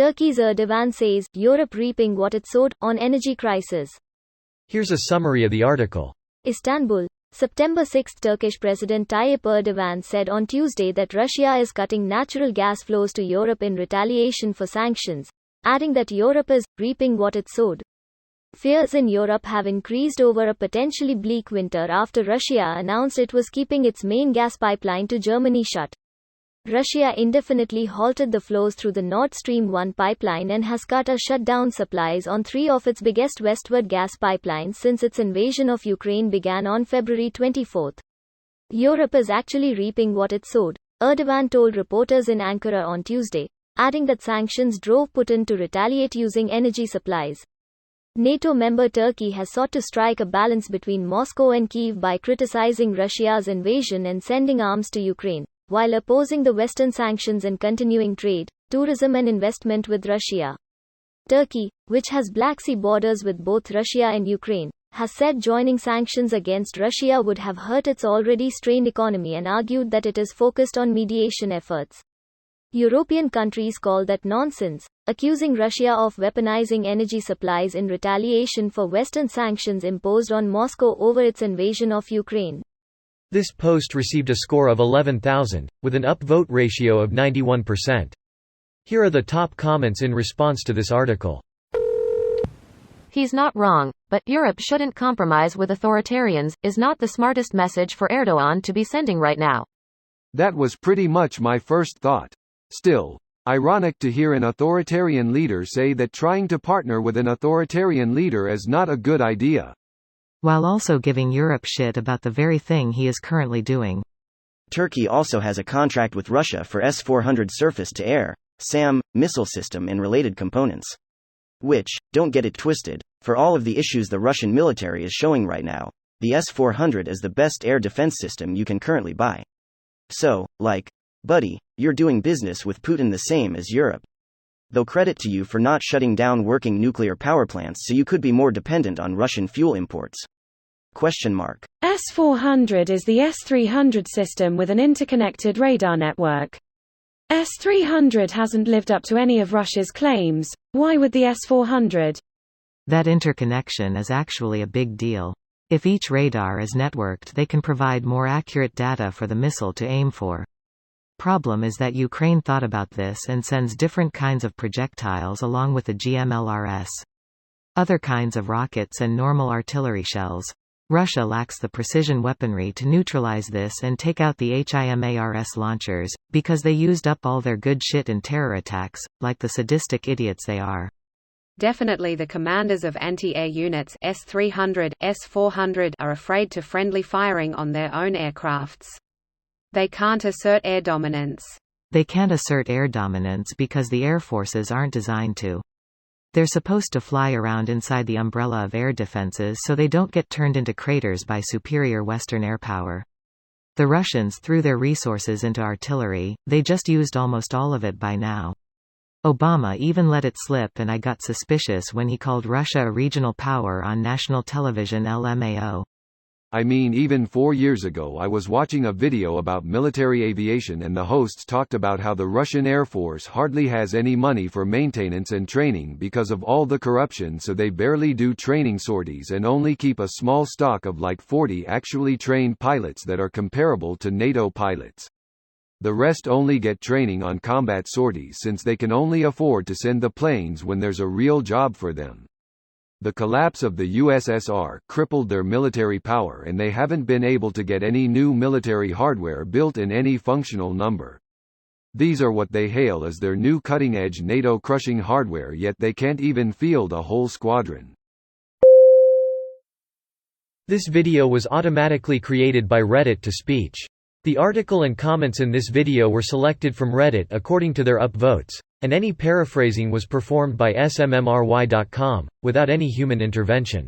Turkey's Erdogan says, Europe reaping what it sowed, on energy crisis. Here's a summary of the article. Istanbul, September 6. Turkish President Tayyip Erdogan said on Tuesday that Russia is cutting natural gas flows to Europe in retaliation for sanctions, adding that Europe is reaping what it sowed. Fears in Europe have increased over a potentially bleak winter after Russia announced it was keeping its main gas pipeline to Germany shut. Russia indefinitely halted the flows through the Nord Stream 1 pipeline and has cut or shut down supplies on 3 of its biggest westward gas pipelines since its invasion of Ukraine began on February 24. Europe is actually reaping what it sowed, Erdogan told reporters in Ankara on Tuesday, adding that sanctions drove Putin to retaliate using energy supplies. NATO member Turkey has sought to strike a balance between Moscow and Kyiv by criticizing Russia's invasion and sending arms to Ukraine, while opposing the Western sanctions and continuing trade, tourism and investment with Russia. Turkey, which has Black Sea borders with both Russia and Ukraine, has said joining sanctions against Russia would have hurt its already strained economy and argued that it is focused on mediation efforts. European countries call that nonsense, accusing Russia of weaponizing energy supplies in retaliation for Western sanctions imposed on Moscow over its invasion of Ukraine. This post received a score of 11,000, with an upvote ratio of 91%. Here are the top comments in response to this article. He's not wrong, but Europe shouldn't compromise with authoritarians, is not the smartest message for Erdogan to be sending right now. That was pretty much my first thought. Still, ironic to hear an authoritarian leader say that trying to partner with an authoritarian leader is not a good idea. While also giving Europe shit about the very thing he is currently doing. Turkey also has a contract with Russia for S-400 surface-to-air (SAM) missile system and related components. Which, don't get it twisted, for all of the issues the Russian military is showing right now, the S-400 is the best air defense system you can currently buy. So, buddy, you're doing business with Putin the same as Europe. Though credit to you for not shutting down working nuclear power plants so you could be more dependent on Russian fuel imports. S-400 is the S-300 system with an interconnected radar network. S-300 hasn't lived up to any of Russia's claims. Why would the S-400? That interconnection is actually a big deal. If each radar is networked, they can provide more accurate data for the missile to aim for. Problem is that Ukraine thought about this and sends different kinds of projectiles along with the GMLRS. Other kinds of rockets and normal artillery shells. Russia lacks the precision weaponry to neutralize this and take out the HIMARS launchers, because they used up all their good shit in terror attacks, like the sadistic idiots they are. Definitely the commanders of anti-air units S-300, S-400 are afraid to friendly firing on their own aircrafts. They can't assert air dominance. They can't assert air dominance because the air forces aren't designed to. They're supposed to fly around inside the umbrella of air defenses so they don't get turned into craters by superior Western air power. The Russians threw their resources into artillery, they just used almost all of it by now. Obama even let it slip, and I got suspicious when he called Russia a regional power on national television LMAO. I mean, even 4 years ago I was watching a video about military aviation and the hosts talked about how the Russian Air Force hardly has any money for maintenance and training because of all the corruption, so they barely do training sorties and only keep a small stock of 40 actually trained pilots that are comparable to NATO pilots. The rest only get training on combat sorties since they can only afford to send the planes when there's a real job for them. The collapse of the USSR crippled their military power and they haven't been able to get any new military hardware built in any functional number. These are what they hail as their new cutting-edge NATO-crushing hardware, yet they can't even field a whole squadron. This video was automatically created by Reddit to speech. The article and comments in this video were selected from Reddit according to their upvotes, and any paraphrasing was performed by smmry.com, without any human intervention.